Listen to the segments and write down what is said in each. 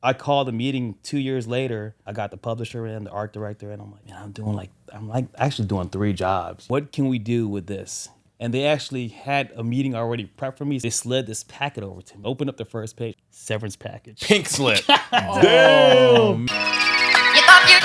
I called a meeting 2 years later. I got the publisher and the art director, and I'm like, man, I'm actually doing 3 jobs. What can we do with this? And they actually had a meeting already prepped for me. They slid this packet over to me. Opened up the first page, severance package. Pink slip. You thought you.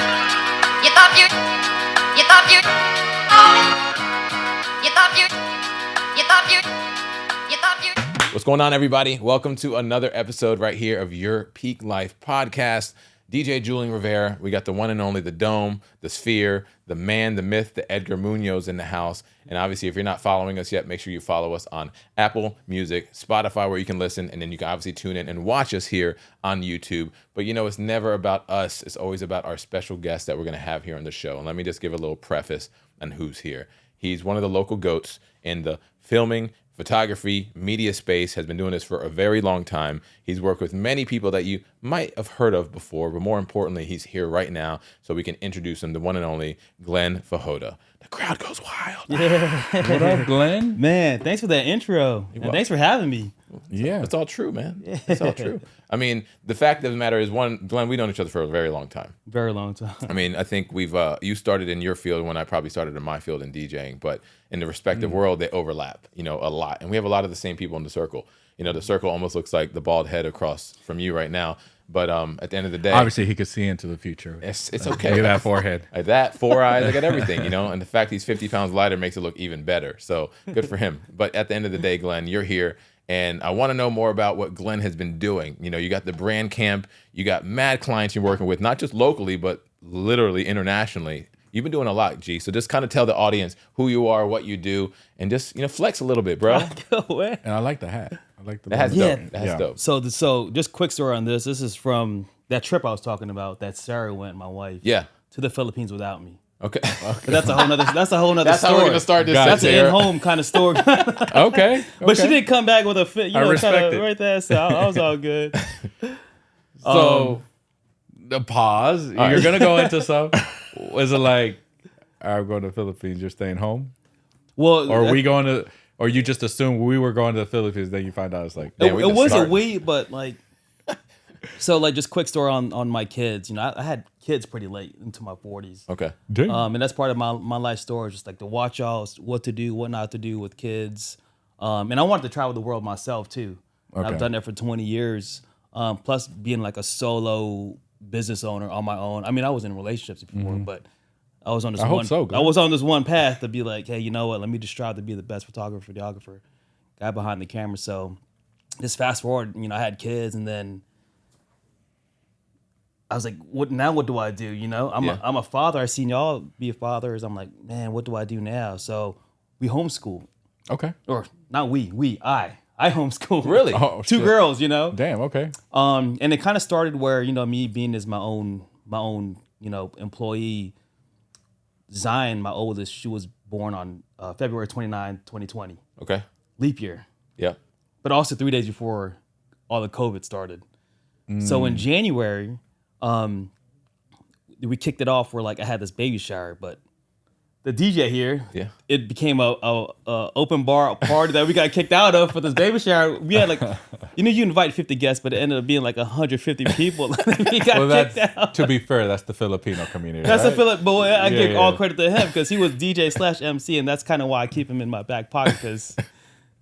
What's going on, everybody? Welcome to another episode right here of Your Peak Life podcast. DJ Julian Rivera. We got the one and only, the Dome, the Sphere, the man, the myth, the Edgar Munoz in the house. And obviously, if you're not following us yet, make sure you follow us on Apple Music, Spotify, where you can listen. And then you can obviously tune in and watch us here on YouTube. But you know, it's never about us. It's always about our special guest that we're going to have here on the show. And let me just give a little preface on who's here. He's one of the local goats in the filming, photography, media space, has been doing this for a very long time. He's worked with many people that you might have heard of before, but more importantly, he's here right now so we can introduce him, the one and only Glenn Fajota. The crowd goes wild. Yeah. What up, Glenn? Man, thanks for that intro. And thanks for having me. Yeah. It's all true, man. It's all true. I mean, the fact of the matter is, one, Glenn, we've known each other for a very long time. Very long time. I mean, I think we've, you started in your field when I probably started in my field in DJing, but in the respective world, they overlap, you know, a lot. And we have a lot of the same people in the circle. You know, the circle almost looks like the bald head across from you right now. But at the end of the day, obviously he could see into the future. It's okay. Look at that forehead. Like that, 4 eyes, I got everything, you know? And the fact he's 50 pounds lighter makes it look even better. So good for him. But at the end of the day, Glenn, you're here. And I want to know more about what Glenn has been doing. You know, you got the Brand Kamp, you got mad clients you're working with, not just locally, but literally internationally. You've been doing a lot, G. So just kind of tell the audience who you are, what you do, and just, you know, flex a little bit, bro. And I like the hat. I like the That's Yeah. dope. That's dope. So just quick story on this. This is from that trip I was talking about that Sarah went, my wife, Yeah. to the Philippines without me. Okay. But that's a whole nother That's story. how we're going to start this. That's an Sarah. in-home kind of story. Okay. But she didn't come back with a fit, you I know, kind respect of it. right there. So I was all good. So the pause. You're gonna go into some. Was it like, I'm going to the Philippines, you're staying home? Well, Or are we going to, or you just assume we were going to the Philippines, then you find out it's like, It, we it just wasn't started. we, but like, so like just quick story on my kids. You know, I had kids pretty late into my 40s. Okay. dang. And that's part of my life story, just like to watch y'all, what to do, what not to do with kids. And I wanted to travel the world myself too. Okay. I've done that for 20 years. Plus being like a solo business owner on my own. I mean, I was in relationships before, but I was on this I hope one. so, I Glenn. was on this one path to be like, hey, you know what? Let me just strive to be the best photographer, videographer, guy behind the camera. So just fast forward, you know, I had kids, and then I was like, what do I do? You know, I'm a father. I seen y'all be fathers. I'm like, man, what do I do now? So we homeschool, Okay. or not I homeschool. Really? Oh, Two shit. girls, you know. Damn, okay. And it kind of started where, you know, me being as my own, you know, employee. Zion, my oldest, she was born on February 29, 2020, Okay. leap year, Yeah. but also 3 days before all the COVID started. So in January, we kicked it off where like I had this baby shower, but the DJ here, Yeah. it became a open bar party that we got kicked out of for this baby shower. We had like, you know, you invite 50 guests, but it ended up being like 150 people. We got Well, kicked out. that's, to be fair, that's the Filipino community. That's right? a Philip, but I give Yeah, all yeah. credit to him because he was DJ/MC, and that's kind of why I keep him in my back pocket because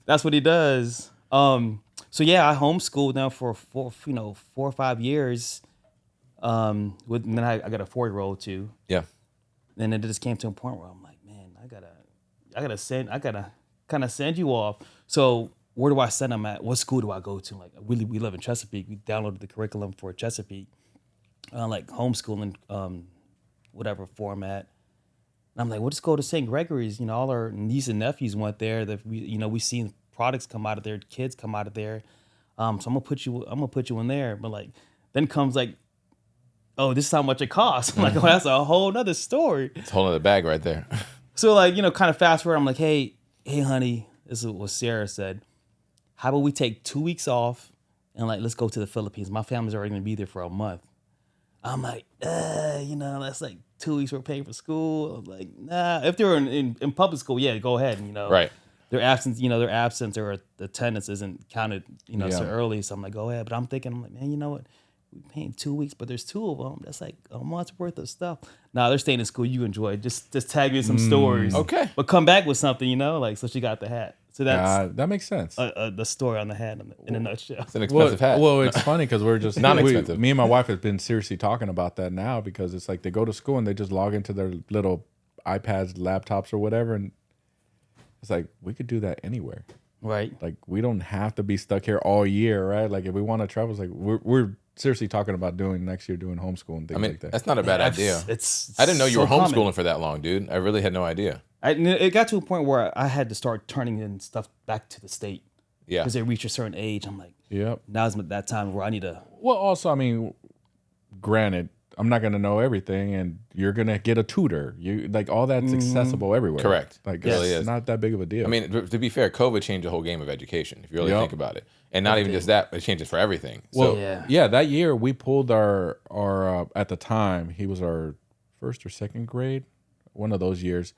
that's what he does. So yeah, I homeschooled now for 4 or 5 years. And then I got a 4-year-old too. Yeah. And it just came to a point where I'm like, man, I gotta kind of send you off. So where do I send them at? What school do I go to? Like, we live in Chesapeake. We downloaded the curriculum for Chesapeake, like homeschooling, whatever format. And I'm like, we'll just go to St. Gregory's. You know, all our niece and nephews went there. That we've seen products come out of there, kids come out of there. So I'm gonna put you in there. But like, then comes like, oh, this is how much it costs. I'm like, oh, that's a whole nother story. It's a whole other bag right there. So like, you know, kind of fast forward, I'm like, hey, honey, this is what Sarah said. How about we take 2 weeks off and like, let's go to the Philippines. My family's already gonna be there for a month. I'm like, you know, that's like 2 weeks we're paying for school. I'm like, nah. If they're in public school, yeah, go ahead. You know, Right. Their absence or attendance isn't counted, you know, so Yeah. early. So I'm like, go ahead. But I'm like, man, you know what? we paying 2 weeks, but there's 2 of them. That's like a month's worth of stuff. Nah, they're staying in school. You enjoy it. Just tag me in some stories. Okay. But come back with something, like, so she got the hat. So that's that makes sense. the story on the hat in a nutshell. It's an expensive hat. Well, it's funny because we're just Non-expensive. me and my wife have been seriously talking about that now because it's like they go to school and they just log into their little iPads, laptops, or whatever, and it's like we could do that anywhere. Right. Like we don't have to be stuck here all year, right? Like if we want to travel, it's like we're seriously talking about next year doing homeschool and things like that. That's not a bad idea. It's I didn't know you so were homeschooling common. for that long, dude. I really had no idea. It got to a point where I had to start turning in stuff back to the state Yeah. because they reach a certain age. I'm like, Yep. now's that time where I need to. Well, also, I mean, granted, I'm not gonna know everything, and you're gonna get a tutor. You like all that's accessible everywhere. Correct. Like It really it's is. not that big of a deal. I mean, to be fair, COVID changed the whole game of education, if you really Yep. think about it. And not even just that, it changes for everything. So, well, yeah, that year we pulled our at the time he was our first or second grade, one of those years,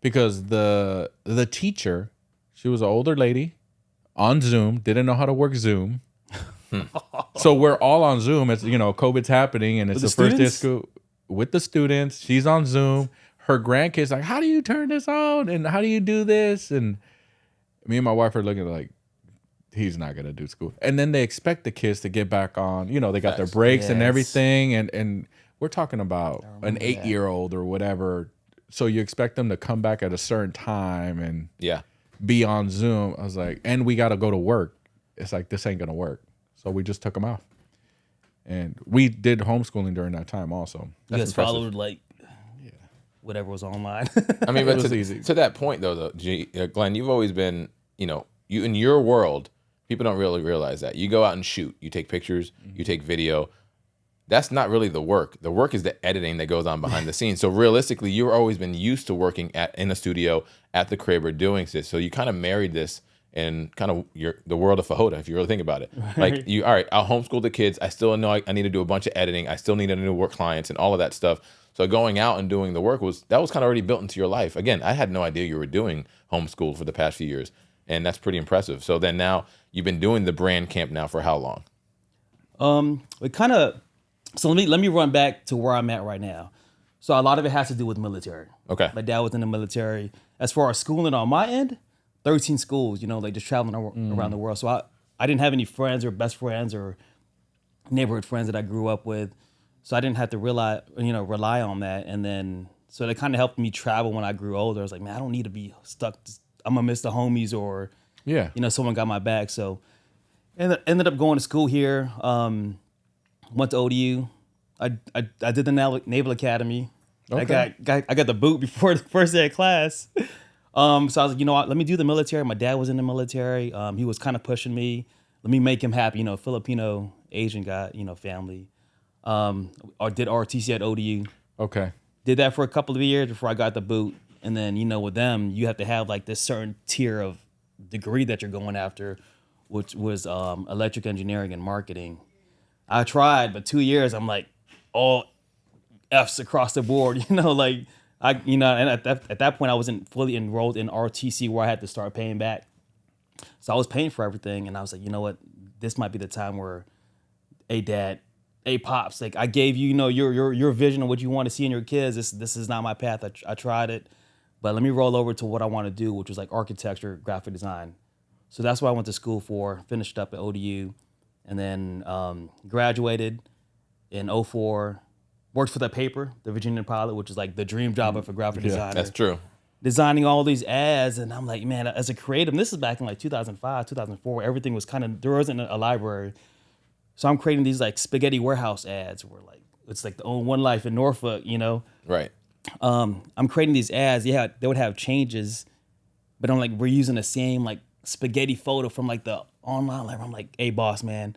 because the teacher, she was an older lady, on Zoom, didn't know how to work Zoom. So we're all on Zoom. It's COVID's happening, and it's the first day of school with the students. She's on Zoom. Her grandkids like, how do you turn this on? And how do you do this? And me and my wife are looking like, he's not gonna do school. And then they expect the kids to get back on. They got their breaks and Yes. everything. And we're talking about an 8-year-old or whatever. So you expect them to come back at a certain time and yeah. be on Zoom. I was like, and we got to go to work. It's like, this ain't gonna work. So we just took them off. And we did homeschooling during that time also. You guys impressive. followed like whatever was online. I mean, but was easy. to that point, though, Glenn, you've always been, you in your world, people don't really realize that. You go out and shoot. You take pictures. You take video. That's not really the work. The work is the editing that goes on behind the scenes. So realistically, you've always been used to working in a studio, at the crib, or doing this. So you kind of married this in kind of the world of Fajota, if you really think about it. Like, all right, I'll homeschool the kids. I still know I need to do a bunch of editing. I still need to do work clients and all of that stuff. So going out and doing the work was kind of already built into your life. Again, I had no idea you were doing homeschool for the past few years. And that's pretty impressive. So then now you've been doing the Brand Kamp now for how long? It kind of. So let me run back to where I'm at right now. So a lot of it has to do with military. Okay. My dad was in the military. As far as schooling on my end, 13 schools. Like just traveling around the world. So I didn't have any friends or best friends or neighborhood friends that I grew up with. So I didn't have to rely on that. And then so that kind of helped me travel when I grew older. I was like, man, I don't need to be stuck. I'm gonna miss the homies or someone got my back. So ended up going to school here. Went to ODU. I did the Naval Academy. Okay. I got the boot before the first day of class. So I was like, what, let me do the military. My dad was in the military. He was kind of pushing me. Let me make him happy. Filipino, Asian guy, family. Or did ROTC at ODU. Okay. Did that for a couple of years before I got the boot. And then, with them, you have to have like this certain tier of degree that you're going after, which was electric engineering and marketing. I tried, but 2 years, I'm like all F's across the board, and at that point I wasn't fully enrolled in ROTC where I had to start paying back. So I was paying for everything, and I was like, you know what, this might be the time where, hey dad, hey pops, like I gave you, your vision of what you want to see in your kids. This is not my path. I tried it, but let me roll over to what I want to do, which was like architecture, graphic design. So that's what I went to school for. Finished up at ODU. And then graduated in 2004, worked for the paper, the Virginian Pilot, which is like the dream job of a graphic designer. That's true. Designing all these ads. And I'm like, man, as a creative, and this is back in like 2005, 2004, where everything was there wasn't a library. So I'm creating these like spaghetti warehouse ads where like, it's like the Own One Life in Norfolk, Right. I'm creating these ads. Yeah, they would have changes, but I'm like, we're using the same like spaghetti photo from like the online library. I'm like, hey boss, man,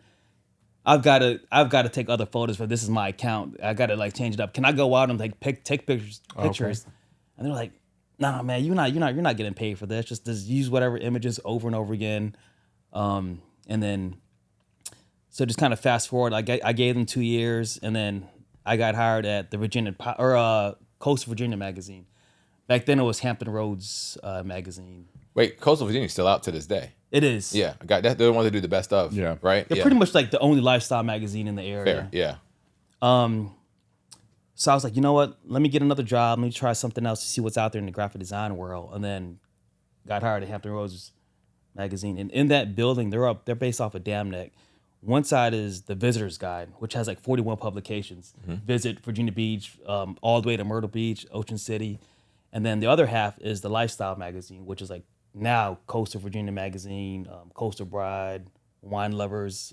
I've got to take other photos for this is my account. I got to like change it up. Can I go out and like take pictures? Okay. And they're like, nah, man, you're not getting paid for this. Just use whatever images over and over again. And then, so just kind of fast forward. I gave them 2 years, and then I got hired at the Coast Virginia magazine. Back then it was Hampton Roads magazine. Wait, Coastal Virginia's still out to this day. It is. Yeah, I got that. They're the ones that do the best of. Yeah. Right. They're yeah. pretty much like the only lifestyle magazine in the area. Fair. Yeah. So I was like, you know what? Let me get another job. Let me try something else to see what's out there in the graphic design world. And then got hired at Hampton Roads magazine. And in that building, they're based off of Dam Neck. One side is the Visitor's Guide, which has like 41 publications. Visit Virginia Beach, all the way to Myrtle Beach, Ocean City. And then the other half is the Lifestyle magazine, which is like now Coastal Virginia magazine, Coastal Bride, Wine Lovers.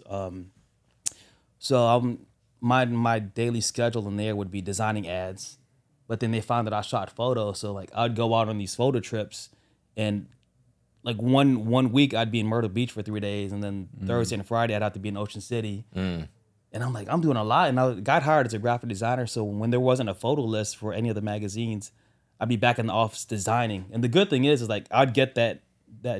So my daily schedule in there would be designing ads, but then they found that I shot photos. So like I'd go out on these photo trips, and like one week I'd be in Myrtle Beach for 3 days, and then Thursday and Friday I'd have to be in Ocean City. And I'm like, I'm doing a lot, and I got hired as a graphic designer. So when there wasn't a photo list for any of the magazines, I'd be back in the office designing. And the good thing is like I'd get that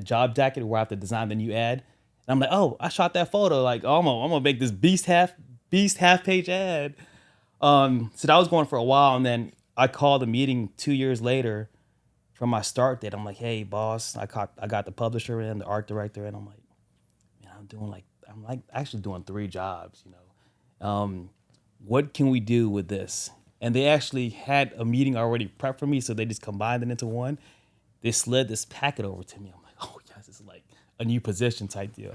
job jacket where I have to design the new ad, and I'm like, oh, I shot that photo. Like, oh, I'm gonna make this beast half page ad. So that was going for a while, and then I called a meeting 2 years later from my start date. I'm like, hey boss, I got the publisher in, the art director, and I'm like, man, I'm like actually doing 3 jobs, you know. What can we do with this? And they actually had a meeting already prepped for me, so they just combined it into one. They slid this packet over to me. I'm like, oh yes, it's like a new position type deal.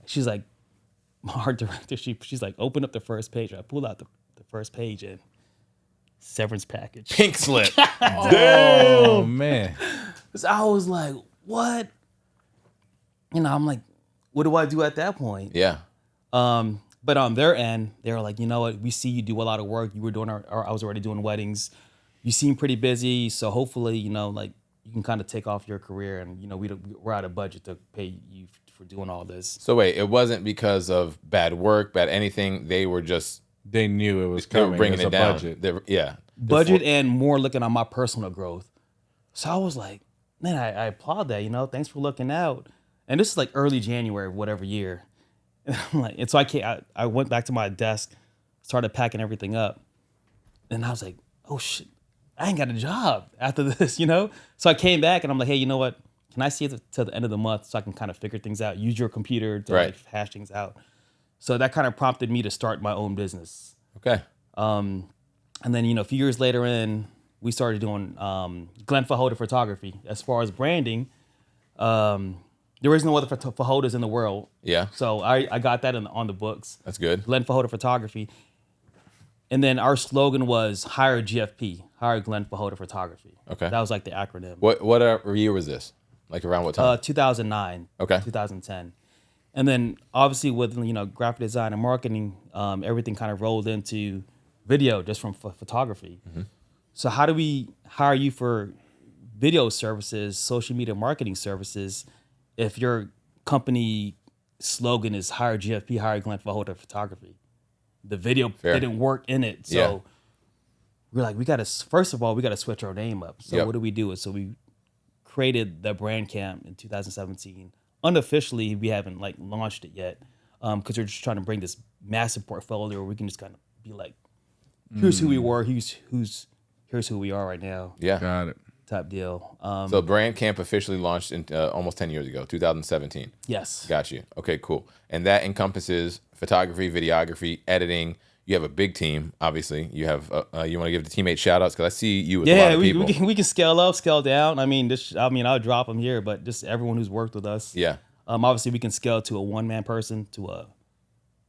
She's like, my art director, she's like, open up the first page. I pull out the first page and severance package. Pink slip. Oh man. So I was like, what? You know, I'm like, what do I do at that point? Yeah. But on their end, they were like, you know what? We see you do a lot of work. You were doing, or I was already doing weddings. You seem pretty busy. So hopefully, you know, like you can kind of take off your career, and, you know, we're out of budget to pay you for doing all this. So wait, it wasn't because of bad work, bad anything. They were just They knew it was they were coming. bringing It was it a down. budget. Yeah. Budget and more looking on my personal growth. So I was like, man, I applaud that, you know, thanks for looking out. And this is like early January of whatever year. And I'm like, and so I went back to my desk, started packing everything up. And I was like, oh shit, I ain't got a job after this, you know? So I came back and I'm like, hey, you know what? Can I see it till the end of the month so I can kind of figure things out, use your computer to like hash things out. So that kind of prompted me to start my own business. Okay. And then, you know, a few years later we started doing Glenn Fajota photography. As far as branding, there is no other Fajotas in the world. Yeah. So I got that on the books. That's good. Glenn Fajota photography. And then our slogan was hire GFP, hire Glenn Fajota photography. Okay. That was like the acronym. What year was this? Like around what time? 2009. Okay. 2010. And then obviously with, you know, graphic design and marketing, everything kind of rolled into video just from photography. So how do we hire you for video services, social media marketing services, if your company slogan is hire GFP, hire Glenn Fajota photography? The video didn't work in it. So we're like, we got to switch our name up. So what do we do? So we created the Brand Kamp in 2017. Unofficially, we haven't like launched it yet because we're just trying to bring this massive portfolio where we can just kind of be like, here's who we were, here's who we are right now. Yeah. Got it. Type deal. So Brand Kamp officially launched in almost 10 years ago, 2017. Yes. Got you. Okay, cool. And that encompasses photography, videography, editing. You have a big team, obviously. You have. You want to give the teammates shout outs because I see you with a lot of people. we can scale up, scale down. I mean, I'll drop them here, but just everyone who's worked with us. Yeah. Obviously, we can scale to a 1-man person to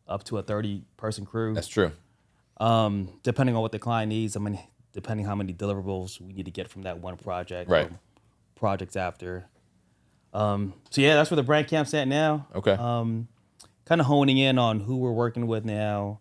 up to a 30-person crew. That's true. Depending on what the client needs. I mean, depending how many deliverables we need to get from that one project. Right. Projects after. So yeah, that's where the Brand Kamp's at now. Okay. Kind of honing in on who we're working with now.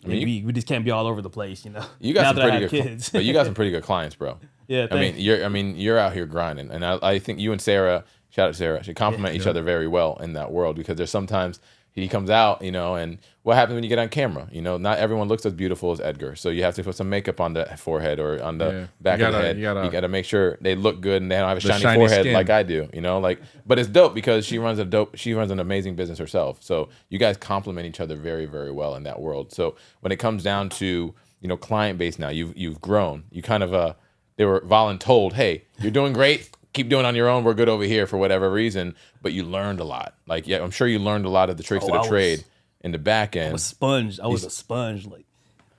We just can't be all over the place, you know. You got now some that I pretty have good, kids. but you got some pretty good clients, bro. Yeah, you're out here grinding, and I think you and Sarah, shout out to Sarah, should compliment each other very well in that world because there's sometimes he comes out, you know, and what happens when you get on camera? You know, not everyone looks as beautiful as Edgar, so you have to put some makeup on the forehead or on the back of the head. You gotta make sure they look good and they don't have a shiny forehead skin like I do, you know. Like, but it's dope because she runs an amazing business herself. So you guys complement each other very, very well in that world. So when it comes down to, you know, client base now, you've grown. You kind of They were voluntold, hey, you're doing great. Keep doing it on your own. We're good over here for whatever reason. But you learned a lot. Like, yeah, I'm sure you learned a lot of the tricks of the trade in the back end. I was a sponge.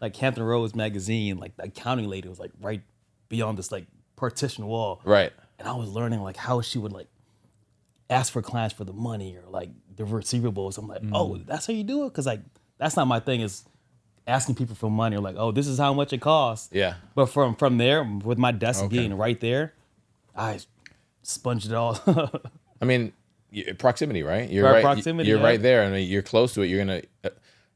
Like Hampton Roads magazine, like the accounting lady was like right beyond this like partition wall. Right. And I was learning like how she would like ask for clients for the money or like the receivables. I'm like, oh, that's how you do it? Because like that's not my thing, is asking people for money or like, oh, this is how much it costs. Yeah. But from there, with my desk being right there, I sponged it all. I mean, proximity, right? You're Right, right. proximity, You're yeah. right there. I mean, you're close to it. You're gonna.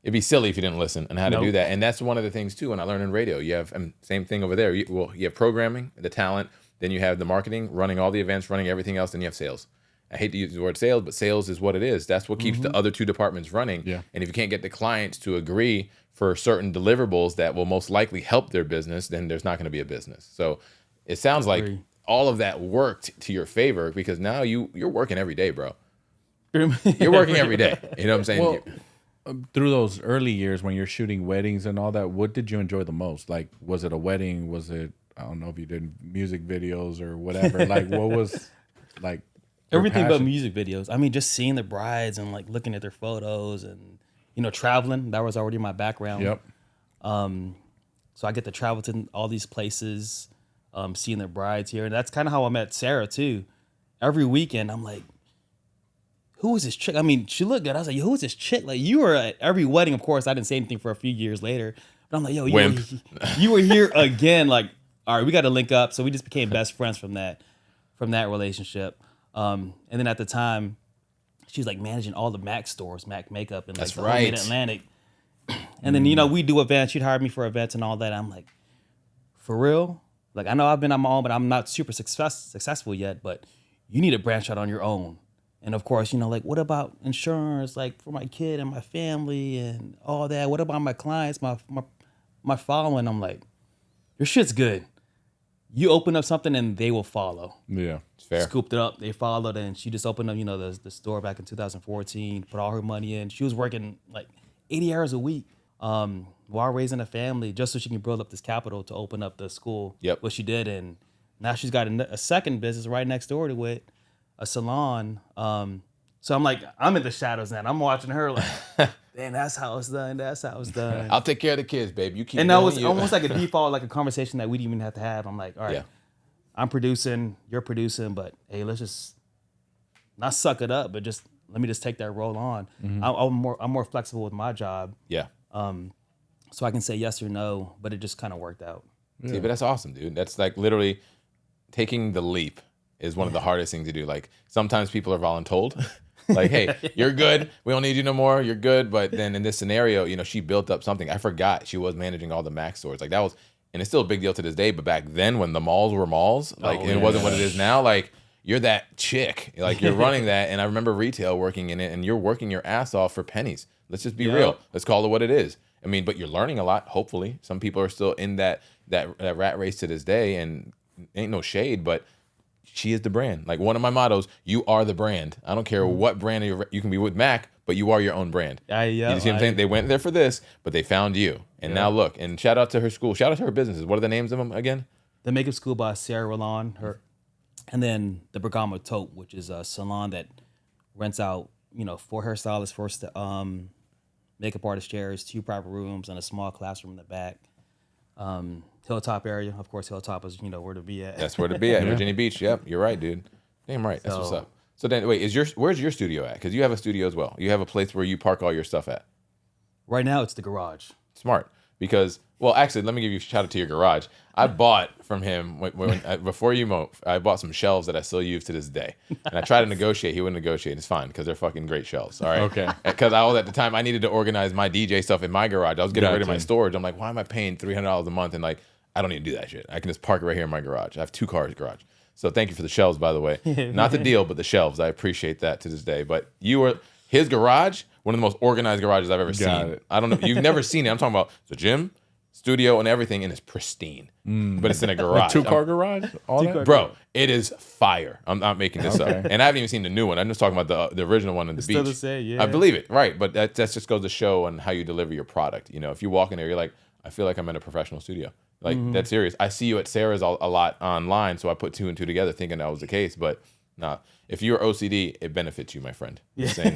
It'd be silly if you didn't listen and how to do that. And that's one of the things too. When I learned in radio, you have same thing over there. You have programming, the talent, then you have the marketing, running all the events, running everything else, then you have sales. I hate to use the word sales, but sales is what it is. That's what keeps the other two departments running. Yeah. And if you can't get the clients to agree for certain deliverables that will most likely help their business, then there's not going to be a business. So it sounds like all of that worked to your favor, because now you're working every day, bro. You're working every day. You know what I'm saying? Well, through those early years when you're shooting weddings and all that, what did you enjoy the most? Like, was it a wedding? Was it, I don't know if you did music videos or whatever. Like, what was like Everything but passion? music videos. I mean, just seeing the brides and like looking at their photos and, you know, traveling. That was already my background. Yep. So I get to travel to all these places, seeing their brides here. And that's kind of how I met Sarah too. Every weekend, I'm like, who is this chick? I mean, she looked good. I was like, who is this chick? Like, you were at every wedding. Of course, I didn't say anything for a few years later. But I'm like, yo, you were here again. Like, all right, we got to link up. So we just became best friends from that relationship. And then at the time, she was like managing all the Mac stores, Mac makeup, and like That's the whole right. Mid-Atlantic. And then, you know, we do events. She'd hire me for events and all that. I'm like, for real? Like, I know I've been on my own, but I'm not super successful yet. But you need to branch out on your own. And of course, you know, like, what about insurance, like for my kid and my family and all that? What about my clients, my following? I'm like, your shit's good. You open up something and they will follow. Yeah. It's fair. Scooped it up, they followed, and she just opened up, you know, the store back in 2014, put all her money in. She was working like 80 hours a week while raising a family just so she can build up this capital to open up the school. Yep. What she did, and now she's got a second business right next door to it, a salon. So I'm like, I'm in the shadows now. I'm watching her like, damn, that's how it's done. That's how it's done. I'll take care of the kids, babe. You keep And that doing was you. almost like a default, like a conversation that we didn't even have to have. I'm like, all right, Yeah. I'm producing, you're producing, but hey, let's just not suck it up, but just let me just take that role on. I'm more flexible with my job, Yeah. so I can say yes or no. But it just kind of worked out. See, but that's awesome, dude. That's like literally taking the leap is one of the hardest things to do. Like, sometimes people are voluntold. Like, hey, you're good. We don't need you no more. You're good. But then in this scenario, you know, she built up something. I forgot she was managing all the Mac stores. Like, that was, and it's still a big deal to this day. But back then, when the malls were malls, like, and it wasn't what it is now. Like, you're that chick. Like, you're running that. And I remember retail working in it, and you're working your ass off for pennies. Let's just be real. Let's call it what it is. I mean, but you're learning a lot. Hopefully, some people are still in that rat race to this day, and ain't no shade, but she is the brand. Like, one of my mottos, you are the brand. I don't care what brand you can be with Mac, but you are your own brand. You see what I'm saying? They went there for this, but they found you. And now look, and shout out to her school. Shout out to her businesses. What are the names of them again? The Makeup School by Sarah Rolland, and then the Bergamo Taupe, which is a salon that rents out, you know, for hairstylists, for makeup artist chairs, 2 private rooms, and a small classroom in the back. Hilltop area, of course. Hilltop is, you know, where to be at. That's where to be at. Virginia Beach. Yep, you're right, dude. Damn right. That's what's up. So then, wait, where's your studio at? Because you have a studio as well. You have a place where you park all your stuff at. Right now, it's the garage. Smart. Because, well, actually, let me give you a shout out to your garage. I bought from him before you moved. I bought some shelves that I still use to this day, and I tried to negotiate. He wouldn't negotiate. It's fine because they're fucking great shelves. All right. Okay. Because at the time I needed to organize my DJ stuff in my garage. I was getting rid of my storage. I'm like, why am I paying $300 a month? And like, I don't need to do that shit. I can just park it right here in my garage. I have 2 cars garage. So thank you for the shelves, by the way. Not the deal, but the shelves. I appreciate that to this day. But his garage, one of the most organized garages I've ever seen. I don't know. You've never seen it. I'm talking about the gym, studio, and everything, and it's pristine. But it's in a garage. 2-car garage? All that? Bro, it is fire. I'm not making this up. And I haven't even seen the new one. I'm just talking about the original one in the beach. Still the same, yeah. I believe it, right. But that just goes to show on how you deliver your product. You know, if you walk in there, you're like, I feel like I'm in a professional studio. Like that's serious. I see you at Sarah's a lot online, so I put 2 and 2 together, thinking that was the case. But nah, if you're OCD, it benefits you, my friend. Just saying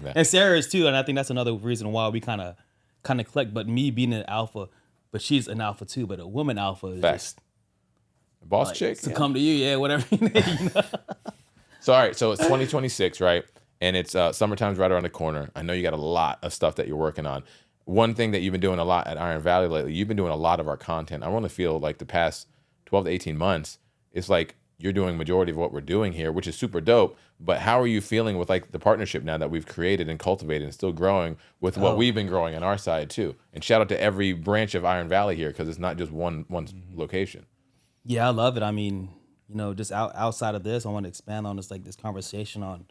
that. And Sarah is too, and I think that's another reason why we kind of click. But me being an alpha, but she's an alpha too. But a woman alpha is just boss chick to come to you, whatever. You know? So all right, so it's 2026, right? And it's summertime's right around the corner. I know you got a lot of stuff that you're working on. One thing that you've been doing a lot at Iron Valley lately, you've been doing a lot of our content. I want to feel like the past 12 to 18 months, it's like you're doing majority of what we're doing here, which is super dope. But how are you feeling with like the partnership now that we've created and cultivated and still growing with what we've been growing on our side too? And shout out to every branch of Iron Valley here, because it's not just one location. Yeah, I love it. I mean, you know, just outside of this, I want to expand on this, like this conversation on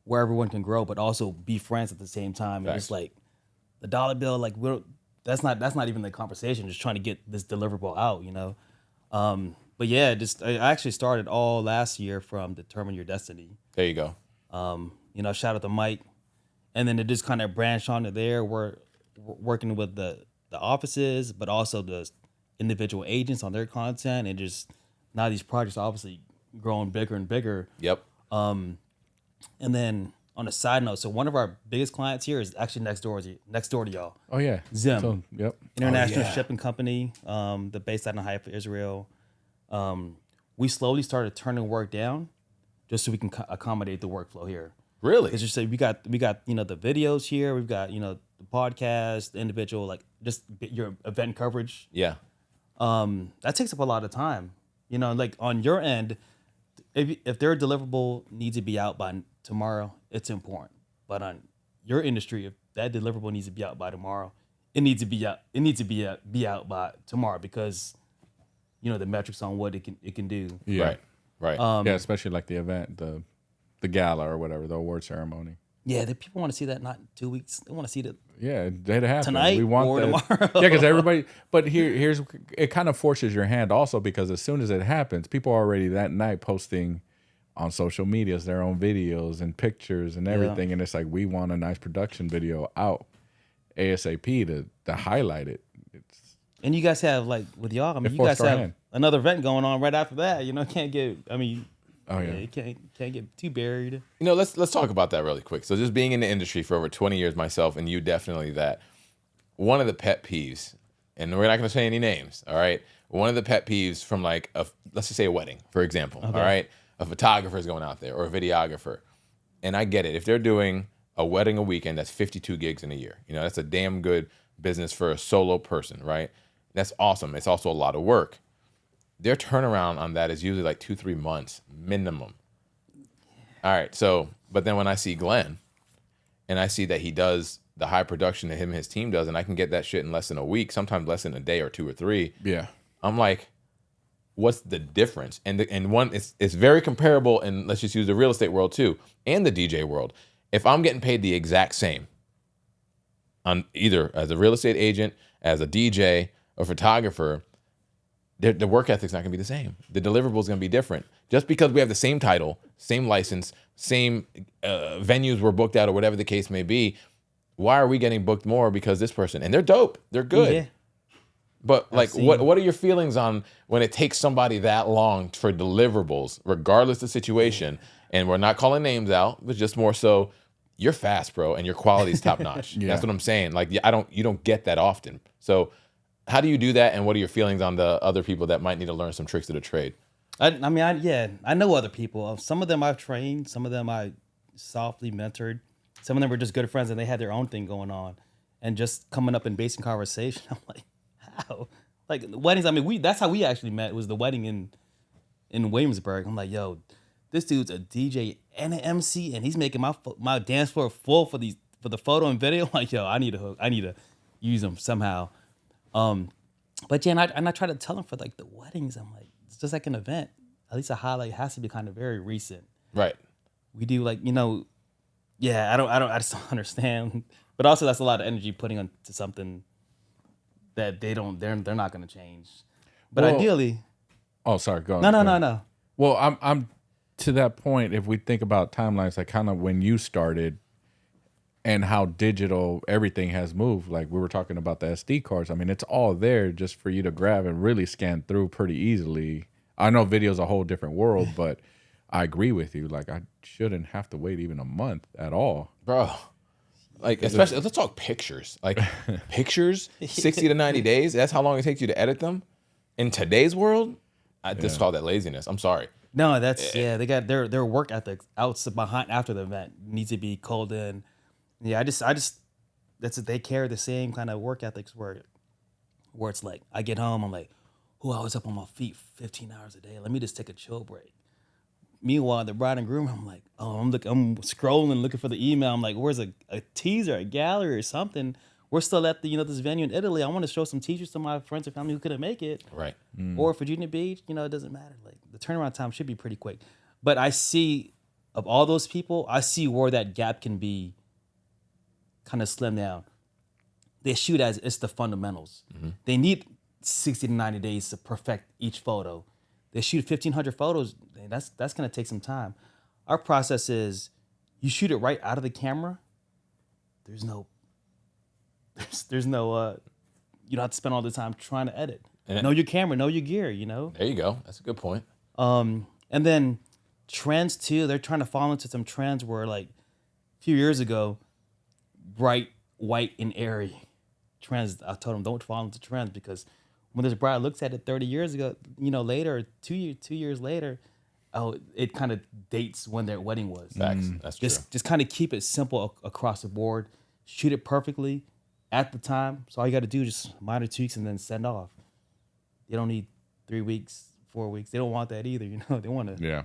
where everyone can grow, but also be friends at the same time. And just like the dollar bill, like that's not even the conversation. Just trying to get this deliverable out, you know. But yeah, I actually started all last year from Determine Your Destiny. There you go. You know, shout out to Mike, and then it just kind of branched onto there. We're working with the offices, but also the individual agents on their content, and just now these projects are obviously growing bigger and bigger. Yep. And then on a side note, so one of our biggest clients here is actually next door to y'all. Oh yeah. Zim. So, yep. International shipping company. They're based out in Haifa, Israel. We slowly started turning work down just so we can accommodate the workflow here. Really? It's just we got you know the videos here. We've got you know the podcast, the individual like just your event coverage. Yeah. That takes up a lot of time. You know, like on your end, if their deliverable needs to be out by tomorrow, it's important. But on your industry, if that deliverable needs to be out by tomorrow, it needs to be out. It needs to be out by tomorrow because you know the metrics on what it can do. Yeah. Right. Yeah, especially like the event, the gala or whatever, the award ceremony. Yeah, the people want to see that not in 2 weeks. They want to see that. Yeah, it happens. Tonight we want or that. tomorrow. Yeah, because everybody. But here's it. Kind of forces your hand also, because as soon as it happens, people are already that night posting on social medias their own videos and pictures and everything, and it's like we want a nice production video out ASAP to highlight it. And you guys have like with y'all. I mean, you guys have another event going on right after that. You know, can't get. I mean. Oh yeah, you can't get too buried. You know, let's talk about that really quick. So just being in the industry for over 20 years myself, and you definitely that. One of the pet peeves, and we're not going to say any names, all right? One of the pet peeves from like, let's just say a wedding, for example, all right? A photographer is going out there or a videographer. And I get it. If they're doing a wedding a weekend, that's 52 gigs in a year. You know, that's a damn good business for a solo person, right? That's awesome. It's also a lot of work. Their turnaround on that is usually like 2-3 months minimum. All right. So, but then when I see Glenn and I see that he does the high production that him and his team does, and I can get that shit in less than a week, sometimes less than a day or 2 or 3. Yeah. I'm like, what's the difference? And one, it's very comparable. And let's just use the real estate world too, and the DJ world. If I'm getting paid the exact same on either as a real estate agent, as a DJ or photographer, the work ethic's not going to be the same. The deliverable is going to be different. Just because we have the same title, same license, same venues we're booked at or whatever the case may be, why are we getting booked more because this person? And they're dope. They're good. Yeah. But like, what are your feelings on when it takes somebody that long for deliverables, regardless of the situation? And we're not calling names out, but just more so, you're fast, bro, and your quality is top notch. That's what I'm saying. Like, you don't get that often. So how do you do that, and what are your feelings on the other people that might need to learn some tricks of the trade? I know other people. Some of them I've trained. Some of them I softly mentored. Some of them were just good friends, and they had their own thing going on. And just coming up in basic conversation, I'm like, how? Like, weddings, I mean, that's how we actually met, was the wedding in Williamsburg. I'm like, yo, this dude's a DJ and an MC, and he's making my dance floor full for the photo and video. I'm like, yo, I need to use them somehow. But yeah, and I try to tell them for like the weddings, I'm like, it's just like an event. At least a highlight has to be kind of very recent. Right. We do like, I just don't understand. But also that's a lot of energy putting onto something that they're not going to change. But ideally. Oh, sorry. Go on. No. Well, I'm to that point. If we think about timelines, like kind of when you started, and how digital everything has moved. Like we were talking about the SD cards. I mean, it's all there just for you to grab and really scan through pretty easily. I know video's a whole different world, but I agree with you. Like I shouldn't have to wait even a month at all. Bro. Like, especially, let's talk pictures. Like, pictures, 60 to 90 days, that's how long it takes you to edit them. In today's world, I just call that laziness. I'm sorry. No, that's they got their work ethics out behind after the event needs to be called in. Yeah, I just that's they carry the same kind of work ethics where it's like I get home, I'm like, oh, I was up on my feet 15 hours a day. Let me just take a chill break. Meanwhile, the bride and groom, I'm like, oh, I'm scrolling, looking for the email. I'm like, where's a teaser, a gallery or something? We're still at the this venue in Italy. I want to show some teachers to my friends and family who couldn't make it. Right. Or Virginia Beach, it doesn't matter. Like the turnaround time should be pretty quick. But I see of all those people, I see where that gap can be kind of slimmed down. They shoot as it's the fundamentals. They need 60 to 90 days to perfect each photo. They shoot 1,500 photos. That's going to take some time. Our process is you shoot it right out of the camera. There's no you don't have to spend all the time trying to edit. Know your camera, know your gear, There you go. That's a good point. And then trends too. They're trying to fall into some trends where like a few years ago, bright, white, and airy trends. I told them don't fall into trends because when this bride looks at it 30 years ago, later, 2 years later, it kind of dates when their wedding was. Facts. That's true. Just kind of keep it simple across the board. Shoot it perfectly at the time. So all you got to do is just minor tweaks and then send off. You don't need 3 weeks, 4 weeks. They don't want that either. They want to. Yeah.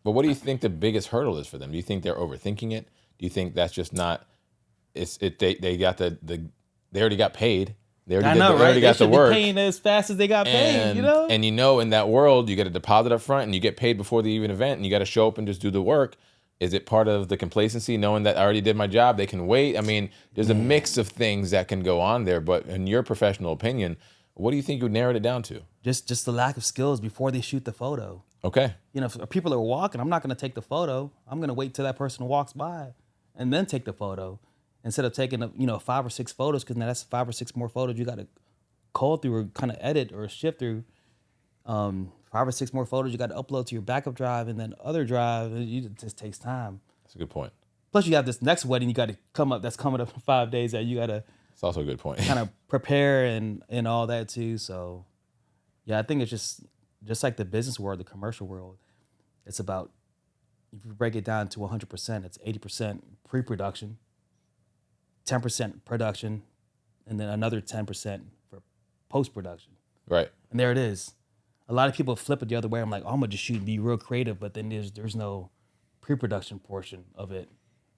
But what do you think the biggest hurdle is for them? Do you think they're overthinking it? Do you think that's just not? They got they already got paid. They already got the work. Be paying as fast as they got paid, And in that world, you get a deposit up front and you get paid before the even event and you got to show up and just do the work. Is it part of the complacency, knowing that I already did my job, they can wait? I mean, there's a mix of things that can go on there, but in your professional opinion, what do you think you would narrow it down to? Just the lack of skills before they shoot the photo. Okay. If people are walking, I'm not going to take the photo. I'm going to wait till that person walks by and then take the photo. Instead of taking 5 or 6 photos, because now that's 5 or 6 more photos you got to call through or kind of edit or shift through. 5 or 6 more photos you got to upload to your backup drive and then other drive. It just takes time. That's a good point. Plus, you have this next wedding you got to that's coming up in 5 days that you got to. It's also a good point. Kind of prepare and all that too. So, yeah, I think it's just like the business world, the commercial world. It's about, if you break it down to 100%, it's 80% pre-production, 10% production, and then another 10% for post-production. Right. And there it is. A lot of people flip it the other way. I'm like, I'm gonna just shoot and be real creative, but then there's no pre-production portion of it.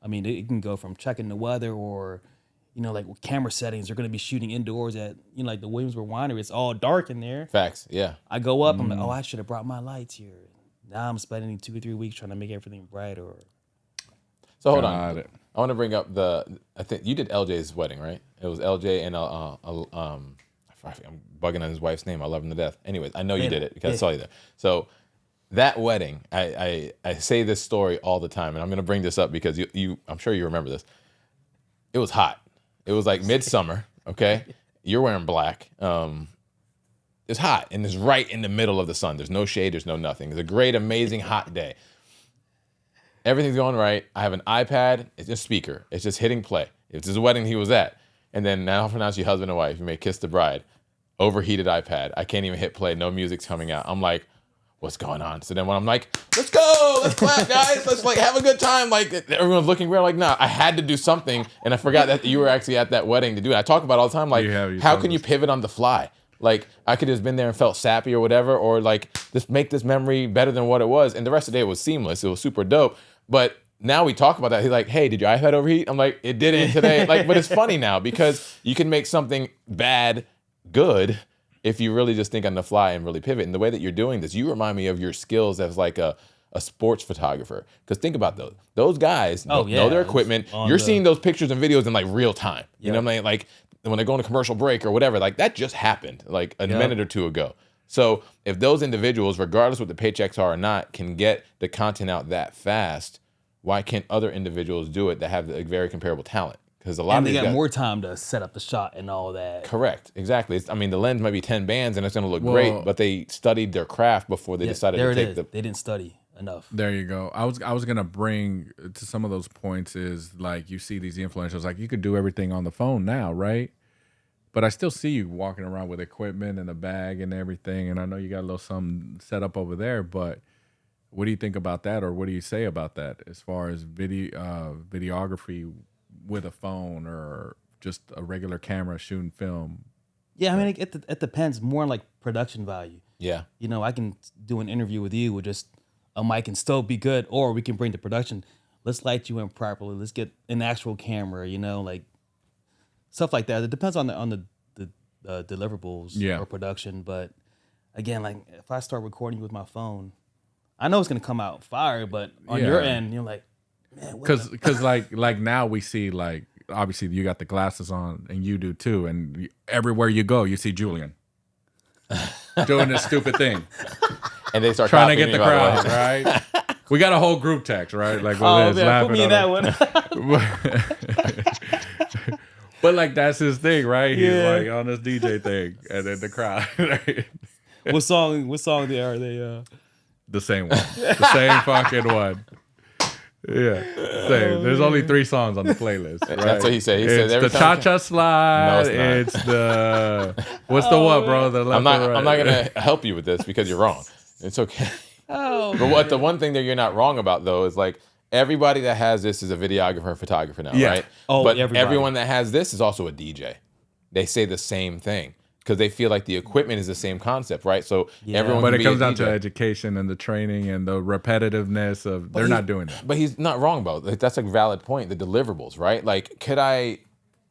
I mean, it can go from checking the weather or, like with camera settings. They're gonna be shooting indoors at, like the Williamsburg Winery. It's all dark in there. Facts. Yeah. I go up. I'm like, I should have brought my lights here. Now I'm spending 2 or 3 weeks trying to make everything bright. So hold on. I want to bring up I think you did LJ's wedding, right? It was LJ and I'm bugging on his wife's name. I love him to death. Anyways, I know you did it because I saw you there. So that wedding, I say this story all the time, and I'm going to bring this up because I'm sure you remember this. It was hot. It was like midsummer. Okay, you're wearing black. It's hot and it's right in the middle of the sun. There's no shade. There's no nothing. It's a great, amazing hot day. Everything's going right. I have an iPad. It's a speaker. It's just hitting play. It's his wedding he was at. And then now I'll pronounce you husband and wife. You may kiss the bride. Overheated iPad. I can't even hit play. No music's coming out. I'm like, what's going on? So then when I'm like, let's go. Let's clap, guys. Let's have a good time. Like everyone's looking weird. Like, nah, I had to do something. And I forgot that you were actually at that wedding to do it. I talk about it all the time. Like, how can you pivot on the fly? Like, I could have been there and felt sappy or whatever, or like just make this memory better than what it was. And the rest of the day was seamless. It was super dope. But now we talk about that. He's like, hey, did your iPad overheat? I'm like, it didn't today. But it's funny now because you can make something bad good if you really just think on the fly and really pivot. And the way that you're doing this, you remind me of your skills as like a sports photographer. Because think about those guys know their equipment. You're seeing those pictures and videos in like real time. You know what I mean? Like when they go on a commercial break or whatever, like that just happened like a minute or two ago. So if those individuals, regardless what the paychecks are or not, can get the content out that fast, why can't other individuals do it that have a very comparable talent? Because a lot And of they these got guys, more time to set up the shot and all that. correct, exactly. I mean, the lens might be 10 bands and it's going to look Well, great, but they studied their craft before they Yeah, decided there to it take is. the. They didn't study enough. There you go. I was gonna bring to some of those points is like you see these influencers like you could do everything on the phone now, right? But I still see you walking around with equipment and a bag and everything, and I know you got a little something set up over there. But what do you think about that, or what do you say about that as far as videography with a phone or just a regular camera shooting film? Yeah, I mean, it depends more on like production value. Yeah. You know, I can do an interview with you with just a mic and still be good, or we can bring the production. Let's light you in properly. Let's get an actual camera. You know, like stuff like that. It depends on the deliverables or production. But again, like if I start recording you with my phone, I know it's gonna come out fire. But on your end, you're like, man, because like now we see like obviously you got the glasses on and you do too, and everywhere you go you see Julian doing this stupid thing. And they start Trying to get copying the you, by crowd, right? We got a whole group text, right? Like, oh Liz man, put me in that one. But like that's his thing, right? He's Yeah. like on this DJ thing, and then the crowd, right? What song are they? The same one, the same fucking one. Yeah, same. There's only 3 songs on the playlist. Right? That's what he said. He said It's every the time- cha-cha slide. No, it's not. It's the what's the what, bro? The left I'm not. or right? I'm not gonna help you with this because you're wrong. It's okay. Oh, But the one thing that you're not wrong about though is like everybody that has this is a videographer and photographer now, Yeah. right? Oh, but everybody. everyone that has this is also a DJ. They say the same thing because they feel like the equipment is the same concept, right? So Yeah. everyone. But can it be comes a down DJ. to education and the training and the repetitiveness of they're not doing that. But he's not wrong about it. Like, that's a valid point. The deliverables, right? Like, could I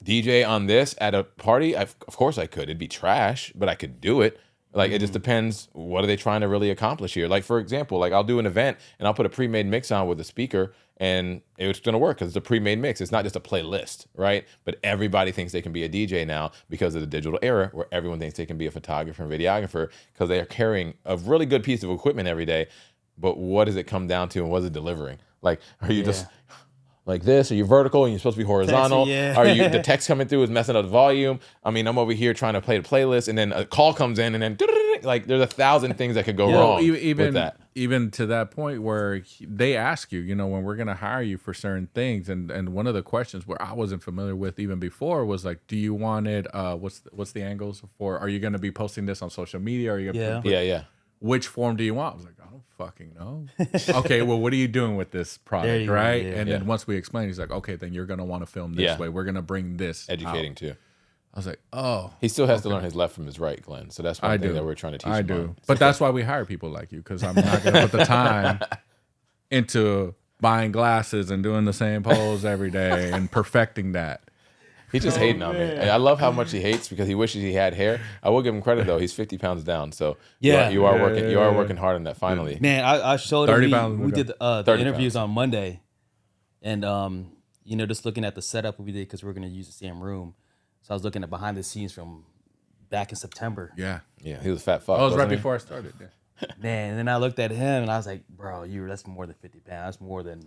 DJ on this at a party? Of course I could. It'd be trash, but I could do it. Like, it just depends. What are they trying to really accomplish here? Like, for example, like I'll do an event and I'll put a pre-made mix on with a speaker and it's going to work because it's a pre-made mix. It's not just a playlist, right? But everybody thinks they can be a DJ now because of the digital era where everyone thinks they can be a photographer and videographer because they are carrying a really good piece of equipment every day. But what does it come down to and what is it delivering? Like, are you just like this? Are you vertical and you're supposed to be horizontal? Yeah. Are you the text coming through is messing up the volume? I mean, I'm over here trying to play the playlist and then a call comes in and then like there's 1,000 things that could go wrong with that. Even to that point where they ask you, you know, when we're going to hire you for certain things, and one of the questions where I wasn't familiar with even before was like, do you want it? What's the angles for? Are you going to be posting this on social media? Are you gonna Yeah. which form do you want? I was like, I don't fucking know. Okay, well, what are you doing with this product, go, right? yeah. And then once we explain, he's like, okay, then you're gonna want to film this way. We're gonna bring this Educating out. too. I was like, oh, He still has to learn his left from his right, Glenn. So that's one thing that we're trying to teach I him do. on. But that's why we hire people like you, because I'm not gonna put the time into buying glasses and doing the same pose every day and perfecting that. He's just hating on me. And I love how much he hates because he wishes he had hair. I will give him credit though. He's 50 pounds down. So you are working. You are working hard on that. Finally, man, I showed 30 him. pounds We ago. did the 30 interviews pounds. on Monday, and you know, just looking at the setup we did because we're gonna use the same room. So I was looking at behind the scenes from back in September. Yeah. yeah, he was a fat fuck. That was right wasn't he? before I started. Yeah. Man, and then I looked at him and I was like, bro, that's more than 50 pounds. That's more than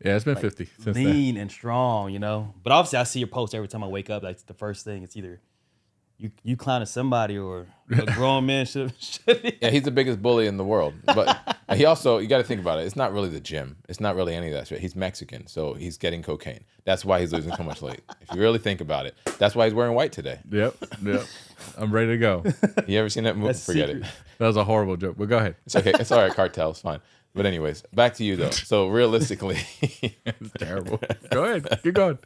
Yeah, it's been 50 since then. lean and strong, you know. But obviously, I see your post every time I wake up. Like the first thing, it's either you clowning somebody or a grown man should. Yeah, he's the biggest bully in the world. But he also, you got to think about it. It's not really the gym. It's not really any of that shit. He's Mexican, so he's getting cocaine. That's why he's losing so much weight. If you really think about it, that's why he's wearing white today. Yep. I'm ready to go. You ever seen that movie? That's Forget secret. it. That was a horrible joke, but go ahead. It's okay. It's all right. Cartel. It's fine. But anyways, back to you though. So realistically, It's terrible. Go ahead. Keep going.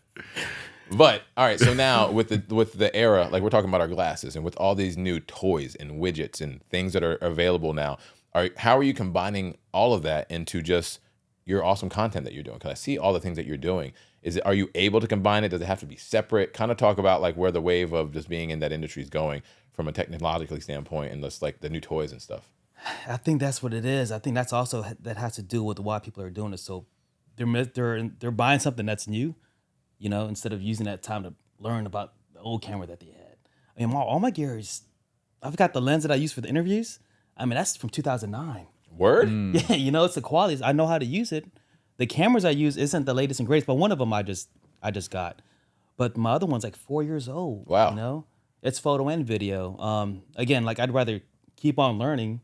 but all right. So now with the era, like we're talking about our glasses, and with all these new toys and widgets and things that are available now, how are you combining all of that into just your awesome content that you're doing? Because I see all the things that you're doing. Are you able to combine it? Does it have to be separate? Kind of talk about like where the wave of just being in that industry is going from a technologically standpoint, and just like the new toys and stuff. I think that's what it is. I think that's also that has to do with why people are doing it. So they're buying something that's new, you know, instead of using that time to learn about the old camera that they had. I mean, all my gear is. I've got the lens that I use for the interviews. I mean, that's from 2009. Word? Yeah, you know, it's the qualities. I know how to use it, the cameras I use isn't the latest and greatest, but one of them I just got. But my other one's like 4 years old. Wow. You know, it's photo and video. Again, like I'd rather keep on learning,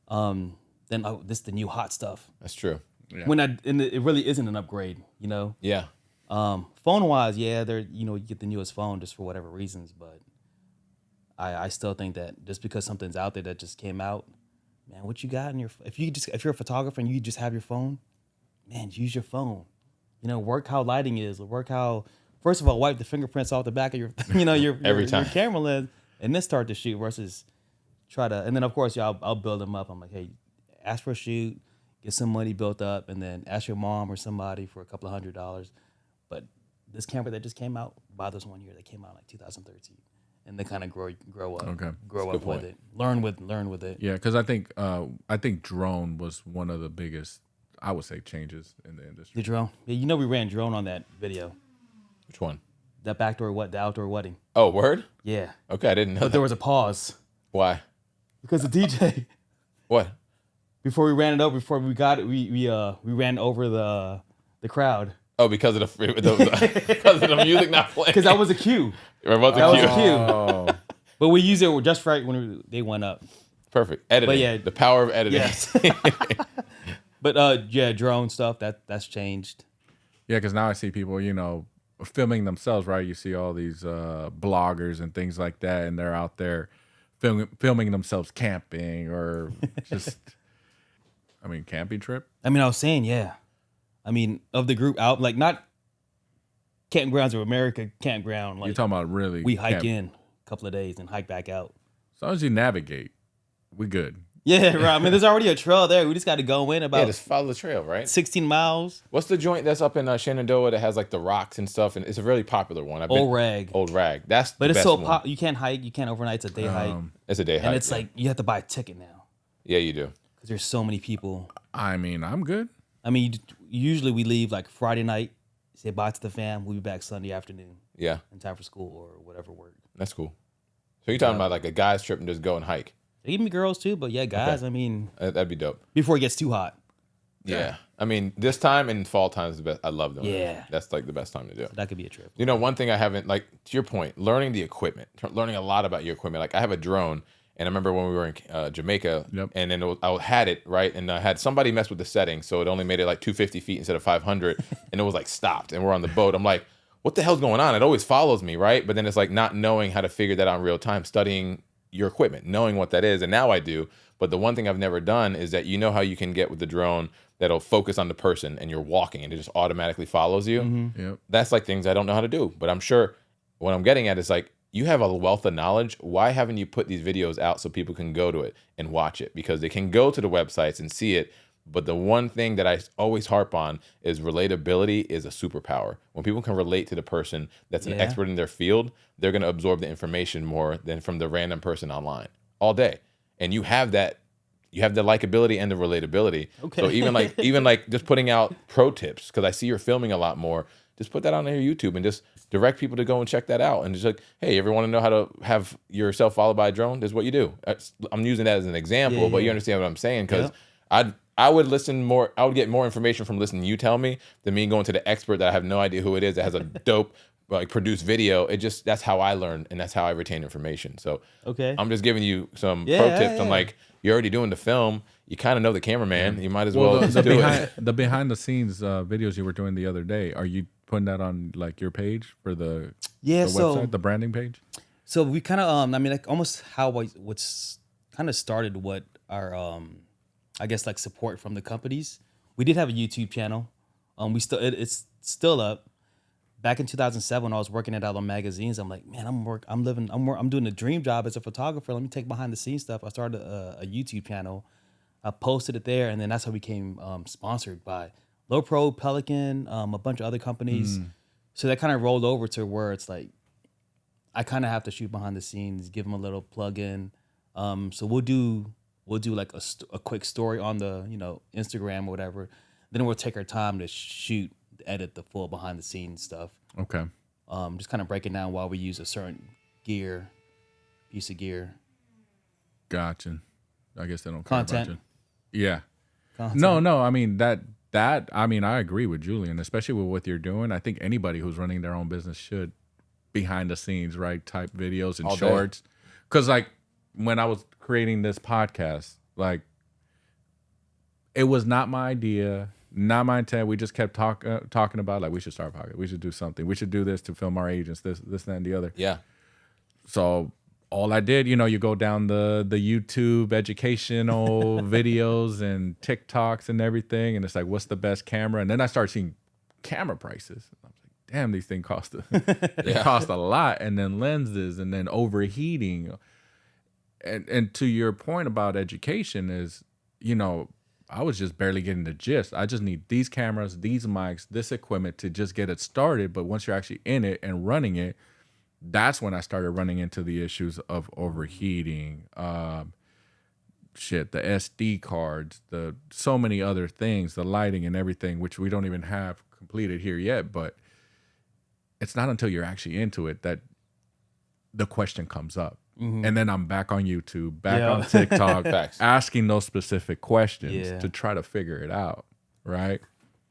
than this the new hot stuff. That's true. Yeah. It really isn't an upgrade. You know. Yeah. Phone wise, yeah, you get the newest phone just for whatever reasons, but I still think that just because something's out there that just came out, man, what you got in your if you're a photographer and you just have your phone, man, use your phone. You know, work how lighting is, work how first of all, wipe the fingerprints off the back of your Every time. your camera lens and then start to shoot versus try to and then of course I'll build them up. I'm like, hey, ask for a shoot, get some money built up, and then ask your mom or somebody for a couple of $100. But this camera that just came out, buy this 1 year that came out like 2013, and they kind of grow up, grow up with it, learn with it. Yeah, because I think drone was one of the biggest, I would say, changes in the industry. The drone, yeah, we ran drone on that video. Which one? That the outdoor wedding. Oh, word? Yeah. Okay, I didn't know. But there was a pause Why? because the DJ What? before we ran it over, before we got it, we ran over the crowd. Oh, because of the music not playing. Because that was a cue. That was a cue. Oh, But we used it just right when they went up. Perfect. Editing. But yeah. The power of editing. Yes. But yeah, drone stuff that's changed. yeah, because now I see people, filming themselves, right? You see all these bloggers and things like that, and they're out there filming themselves camping or just, camping trip. I was saying, yeah. Of the group out, like not Campgrounds of America campground. Like You're talking about really we hike in a couple of days and hike back out. As long as you navigate, we good. Yeah, right. There's already a trail there. We just got to go in about just follow the trail, right? 16 miles. What's the joint that's up in Shenandoah that has like the rocks and stuff? And it's a really popular one. Old Rag. Old Rag. That's But the it's best so one. you can't hike. You can't overnight. It's a day hike. It's a day hike. And it's like you have to buy a ticket now Yeah, you do. because there's so many people. I'm good. Usually we leave like Friday night, say bye to the fam. We'll be back Sunday afternoon Yeah, in time for school or whatever work. that's cool. So you're talking about like a guy's trip and just go and hike. They give me girls too, but yeah, guys. That'd be dope. Before it gets too hot. Yeah. This time and fall time is the best. I love them. Yeah. That's like the best time to do. That could be a trip. One thing I haven't, like, to your point, learning the equipment, learning a lot about your equipment. Like, I have a drone, and I remember when we were in Jamaica, and then I had it, right? And I had somebody mess with the settings, so it only made it like 250 feet instead of 500, and it was like stopped, and we're on the boat. I'm like, what the hell's going on? It always follows me, right? But then it's like not knowing how to figure that out in real time, studying your equipment, knowing what that is, and now I do. But the one thing I've never done is that how you can get with the drone that'll focus on the person, and you're walking, and it just automatically follows you. Mm-hmm. Yep. That's like things I don't know how to do. But I'm sure what I'm getting at is like, you have a wealth of knowledge. Why haven't you put these videos out so people can go to it and watch it? Because they can go to the websites and see it. But the one thing that I always harp on is relatability is a superpower. When people can relate to the person that's an expert in their field, they're going to absorb the information more than from the random person online all day. And you have that. You have the likability and the relatability. Okay. So even like just putting out pro tips, because I see you're filming a lot more. Just put that on your YouTube and just direct people to go and check that out. And just like, hey, you ever want to know how to have yourself followed by a drone? This is what you do. I'm using that as an example, but you understand what I'm saying? Because I would listen more. I would get more information from listening to you tell me than me going to the expert that I have no idea who it is that has a dope produced video. That's how I learn, and that's how I retain information. So I'm just giving you some pro tips. I'm like, you're already doing the film. You kind of know the cameraman. You might as well just do it. The behind the scenes videos you were doing the other day, are you putting that on like your page for the website, the branding page? So we kind of almost how what's kind of started what our I guess like support from the companies. We did have a YouTube channel. It's still up. Back in 2007, when I was working at Outlaw Magazines, I'm like, man, I'm doing a dream job as a photographer. Let me take behind the scenes stuff. I started a YouTube channel. I posted it there, and then that's how we became sponsored by Low Pro, Pelican, a bunch of other companies. So that kind of rolled over to where it's like, I kind of have to shoot behind the scenes, give them a little plug in. So we'll do like a quick story on the Instagram or whatever. Then we'll take our time to shoot, edit the full behind the scenes stuff. Okay. Just kind of breaking down why we use a certain piece of gear. Gotcha. I guess they don't care Content. about you. Yeah. Content. No. I mean that That, I mean, I agree with Julian, especially with what you're doing. I think anybody who's running their own business should behind the scenes, right? Type videos and All day. shorts. Because like when I was creating this podcast, like it was not my idea, not my intent. We just kept talking about like we should start a podcast. We should do something. We should do this to film our agents, this, that, and the other. Yeah. So all I did, you go down the YouTube educational videos and TikToks and everything. And it's like, what's the best camera? And then I started seeing camera prices. I was like, damn, these things cost cost a lot. And then lenses and then overheating. And to your point about education is, I was just barely getting the gist. I just need these cameras, these mics, this equipment to just get it started. But once you're actually in it and running it, that's when I started running into the issues of overheating, the SD cards, the so many other things, the lighting and everything, which we don't even have completed here yet. But it's not until you're actually into it that the question comes up. Mm-hmm. And then I'm back on YouTube, back on TikTok, asking those specific questions to try to figure it out, right?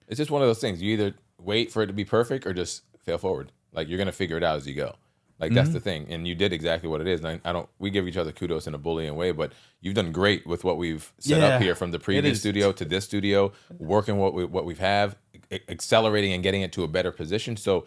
It's just one of those things. You either wait for it to be perfect or just fail forward. Like, you're going to figure it out as you go. Like, that's the thing. And you did exactly what it is. And we give each other kudos in a bullying way, but you've done great with what we've set up here, from the previous studio to this studio, working what we've accelerating and getting it to a better position. So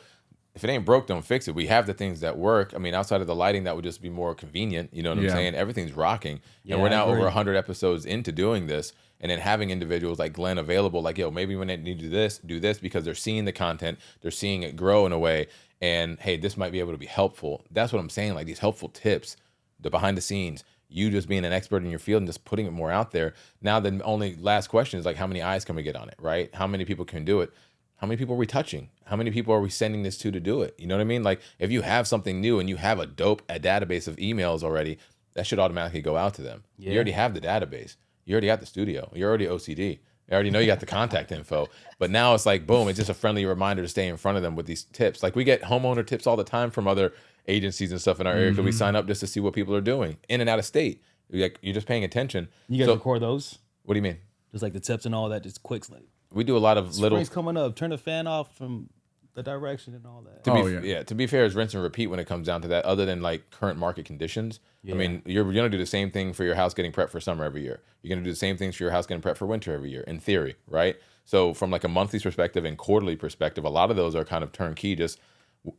if it ain't broke, don't fix it. We have the things that work. I mean, outside of the lighting, that would just be more convenient. You know what I'm saying? Everything's rocking. And we're now over 100 episodes into doing this. And then having individuals like Glenn available, like, yo, maybe when they need to do this, because they're seeing the content, they're seeing it grow in a way. And hey, this might be able to be helpful. That's what I'm saying. Like, these helpful tips, the behind the scenes, you just being an expert in your field and just putting it more out there. Now, the only last question is like, how many eyes can we get on it, right? How many people can do it? How many people are we touching? How many people are we sending this to do it? You know what I mean? Like, if you have something new and you have a database of emails already, that should automatically go out to them. You already have the database. You already got the studio. You're already OCD. I already know you got the contact info. But now it's like, boom, it's just a friendly reminder to stay in front of them with these tips. Like, we get homeowner tips all the time from other agencies and stuff in our area, because we sign up just to see what people are doing in and out of state. You're just paying attention. You guys record those? What do you mean? Just like the tips and all that, just quick. Like, we do a lot of spring's coming up. Turn the fan off from the direction and all that. To be fair, it's rinse and repeat when it comes down to that, other than like current market conditions. I mean, you're going to do the same thing for your house getting prepped for summer every year. You're going to do the same things for your house getting prepped for winter every year, in theory, right? So from like a monthly perspective and quarterly perspective, a lot of those are kind of turnkey. Just,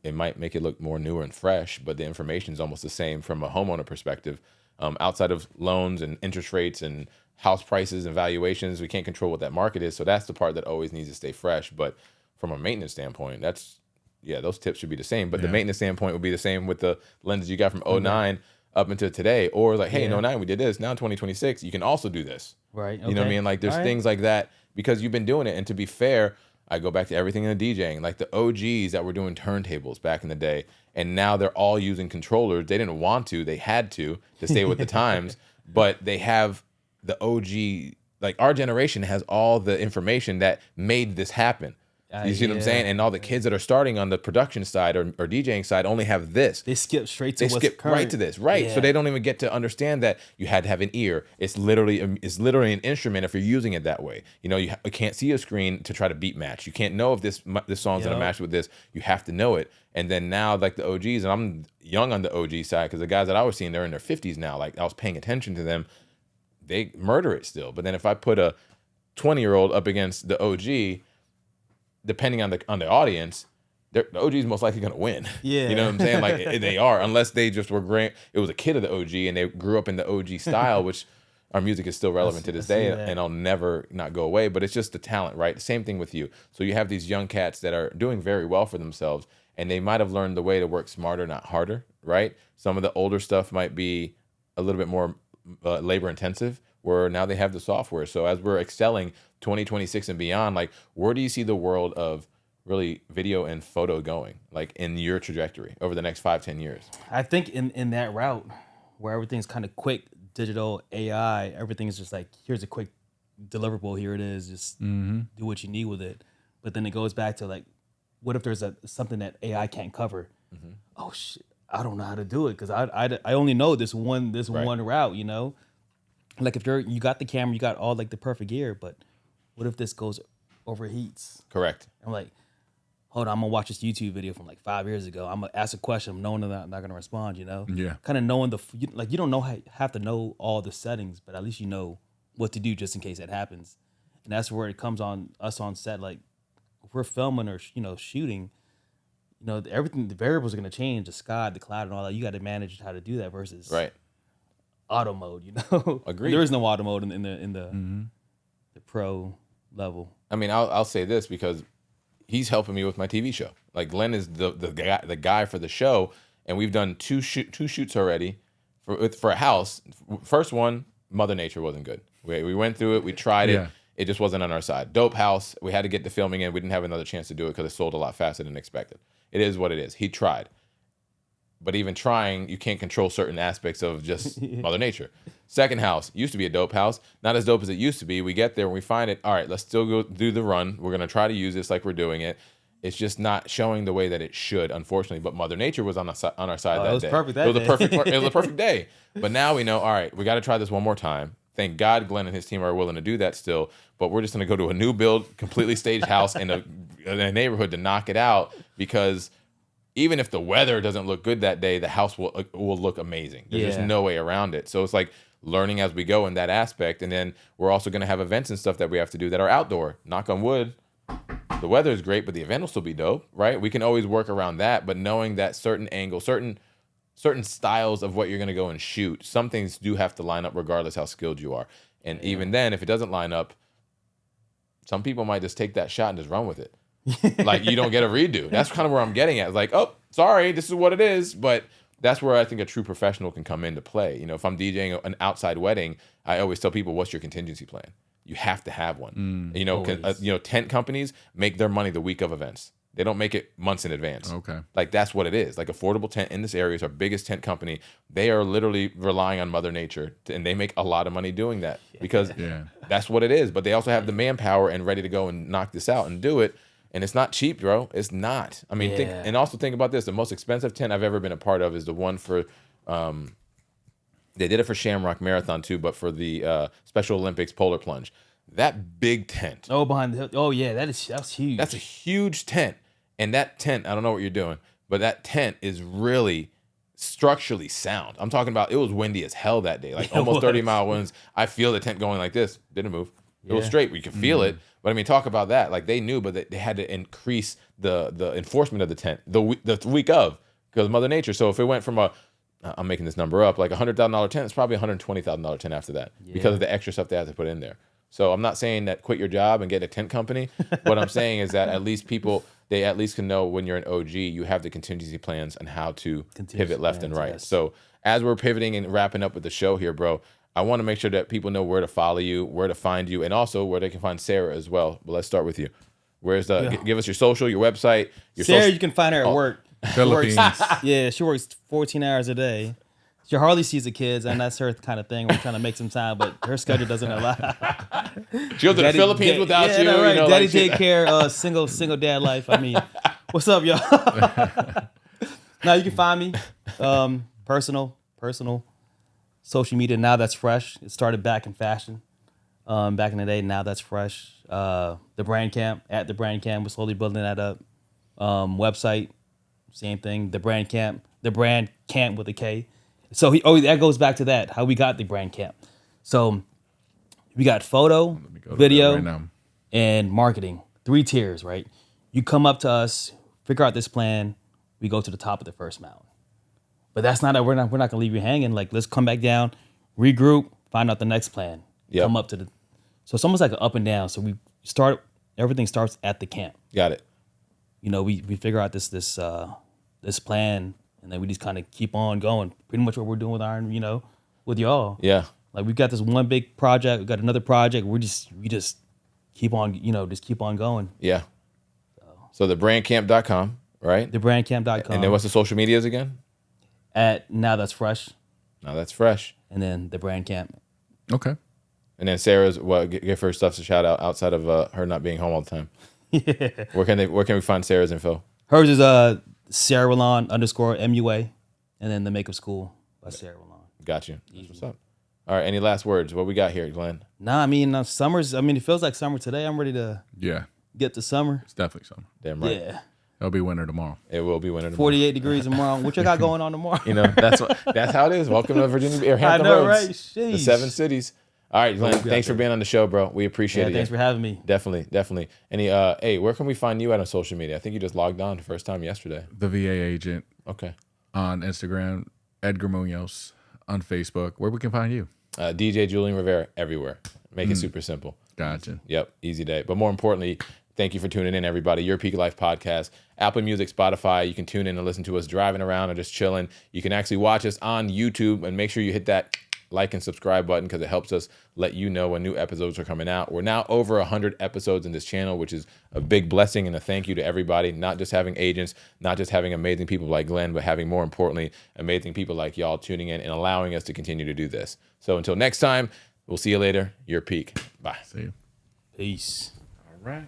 it might make it look more newer and fresh, but the information is almost the same from a homeowner perspective. Outside of loans and interest rates and house prices and valuations, we can't control what that market is. So that's the part that always needs to stay fresh. But from a maintenance standpoint, those tips should be the same. But the maintenance standpoint would be the same with the lenses you got from 09 up until today. Or like, hey, in 09 we did this. Now in 2026, you can also do this. Right. Okay. You know what I mean? Like, there's things like that, because you've been doing it. And to be fair, I go back to everything in the DJing, like the OGs that were doing turntables back in the day. And now they're all using controllers. They didn't want to. They had to stay with the times. But they have the OG, like our generation has all the information that made this happen. You see what I'm saying? And all the kids that are starting on the production side or DJing side only have this. They skip straight to what's current. Right to this, right? Yeah. So they don't even get to understand that you had to have an ear. It's literally an instrument if you're using it that way. You know, you can't see a screen to try to beat match. You can't know if this song's gonna match with this. You have to know it. And then now, like the OGs, and I'm young on the OG side, because the guys that I was seeing, they're in their 50s now. Like, I was paying attention to them. They murder it still. But then if I put a 20-year-old up against the OG, depending on the audience, the OG is most likely going to win. Yeah. You know what I'm saying? Like, they are, unless they just were great. It was a kid of the OG and they grew up in the OG style, which our music is still relevant to this day, and I'll never not go away. But it's just the talent, right? Same thing with you. So you have these young cats that are doing very well for themselves, and they might have learned the way to work smarter, not harder, right? Some of the older stuff might be a little bit more labor intensive, where now they have the software. So as we're excelling 2026 and beyond, like, where do you see the world of really video and photo going, like, in your trajectory over the next 5-10 years? I think in that route where everything's kind of quick, digital, AI, everything is just like, here's a quick deliverable, here it is, just do what you need with it. But then it goes back to like, what if there's something that AI can't cover? Oh shit, I don't know how to do it, because I only know this one route, you know? Like, if you got the camera, you got all like the perfect gear, but what if this goes overheats. Correct. I'm like, hold on, I'm gonna watch this YouTube video from like 5 years ago. I'm gonna ask a question, knowing that I'm not gonna respond. Yeah. Kind of knowing you don't have to know all the settings, but at least you know what to do just in case that happens. And that's where it comes on us on set. Like if we're filming or shooting, everything, the variables are gonna change, the sky, the cloud, and all that. You got to manage how to do that versus Right. auto mode. Agreed. There is no auto mode in the pro level. I mean, I'll say this because he's helping me with my TV show. Like Glenn is the guy for the show, and we've done two shoots already for a house. First one, Mother Nature wasn't good. We went through it, we tried it. Yeah. It just wasn't on our side. Dope house. We had to get the filming in. We didn't have another chance to do it because it sold a lot faster than expected. It is what it is. He tried. But even trying, you can't control certain aspects of just Mother Nature. Second house used to be a dope house. Not as dope as it used to be. We get there and we find it. All right, let's still go do the run. We're going to try to use this like we're doing it. It's just not showing the way that it should, unfortunately. But Mother Nature was on our side that day. It was perfect that it was day. It was a perfect day. But now we know, all right, we got to try this one more time. Thank God Glenn and his team are willing to do that still. But we're just going to go to a new build, completely staged house in a neighborhood to knock it out because even if the weather doesn't look good that day, the house will look amazing. There's just no way around it. So it's like learning as we go in that aspect. And then we're also going to have events and stuff that we have to do that are outdoor. Knock on wood. The weather is great, but the event will still be dope, right? We can always work around that, but knowing that certain angles, certain styles of what you're going to go and shoot, some things do have to line up regardless how skilled you are. And even then, if it doesn't line up, some people might just take that shot and just run with it. Like you don't get a redo. That's kind of where I'm getting at. It's like, oh, sorry, this is what it is. But that's where I think a true professional can come into play. If I'm DJing an outside wedding, I always tell people, what's your contingency plan? You have to have one. Tent companies make their money the week of events. They don't make it months in advance. Okay. Like that's what it is. Like Affordable Tent in this area is our biggest tent company. They are literally relying on Mother Nature and they make a lot of money doing that because that's what it is. But they also have the manpower and ready to go and knock this out and do it. And it's not cheap, bro. It's not. I mean, think about this. The most expensive tent I've ever been a part of is the one for, they did it for Shamrock Marathon too, but for the Special Olympics polar plunge. That big tent. Oh, behind the, oh yeah, that's huge. That's a huge tent. And that tent, I don't know what you're doing, but that tent is really structurally sound. I'm talking about it was windy as hell that day, like almost 30-mile winds. I feel the tent going like this. Didn't move. It was straight. We could feel it. But I mean, talk about that. Like they knew, but they had to increase the enforcement of the tent the week of because Mother Nature. So if it went from I'm making this number up, like $100,000 tent, it's probably $120,000 tent after that because of the extra stuff they had to put in there. So I'm not saying that quit your job and get a tent company. What I'm saying is that at least they at least can know when you're an OG, you have the contingency plans on how to pivot left and right. Yes. So as we're pivoting and wrapping up with the show here, bro, I want to make sure that people know where to follow you, where to find you, and also where they can find Sarah as well. But let's start with you. Where's give us your social, your website, your Sarah, you can find her at work. Philippines. She works 14 hours a day. She hardly sees the kids, and that's her kind of thing. We're trying to make some time, but her schedule doesn't allow. She'll do the Philippines without you. No, right. Daddy like take care, single dad life. I mean, what's up, y'all? Now you can find me, personal, social media. Now that's fresh. It started back in fashion, back in the day. Now that's fresh. The Brand Kamp, at the Brand Kamp. We're slowly building that up. Website, same thing. The Brand Kamp with a K. So that goes back to that, how we got the Brand Kamp. So we got photo, video, and marketing. 3 tiers, right? You come up to us, figure out this plan, we go to the top of the first mountain. But that's not we're not gonna leave you hanging. Like let's come back down, regroup, find out the next plan. Yep. Come up to so it's almost like an up and down. So everything starts at the camp. Got it. We figure out this plan. And then we just kind of keep on going. Pretty much what we're doing with Iron, with y'all. Yeah. Like we've got this one big project. We got another project. We just keep on, just keep on going. Yeah. So thebrandkamp.com, right? Thebrandkamp.com. And then what's the social medias again? At Now That's Fresh. Now That's Fresh. And then the Brand Kamp. Okay. And then Sarah's give her stuff to shout out outside of her not being home all the time. Yeah. Where can we find Sarah's info? Hers is Sarah Rolland _MUA, and then the Makeup School by Sarah Rolland. Got you. That's what's up. All right. Any last words? What we got here, Glenn? Nah, I mean, it feels like summer today. I'm ready to get to summer. It's definitely summer. Damn right. Yeah. It'll be winter tomorrow. It will be winter tomorrow. 48 degrees tomorrow. What you got going on tomorrow? You know, that's how it is. Welcome to Virginia or Hampton I know, Roads, right? the Sheesh. 7 cities. All right, Glenn, thanks for being on the show, bro. We appreciate it. Thanks for having me. Definitely. Any hey, where can we find you at on social media? I think you just logged on the first time yesterday. The VA agent Okay. on Instagram, Edgar Munoz on Facebook. Where we can find you? DJ Julian Rivera everywhere. Make it super simple. Gotcha. Yep, easy day. But more importantly, thank you for tuning in, everybody. Your Peak Life podcast, Apple Music, Spotify. You can tune in and listen to us driving around or just chilling. You can actually watch us on YouTube, and make sure you hit that like and subscribe button because it helps us let you know when new episodes are coming out. We're now over 100 episodes in this channel, which is a big blessing and a thank you to everybody, not just having agents, not just having amazing people like Glenn, but having, more importantly, amazing people like y'all tuning in and allowing us to continue to do this. So until next time, we'll see you later. Your Peak. Bye. See you. Peace. All right.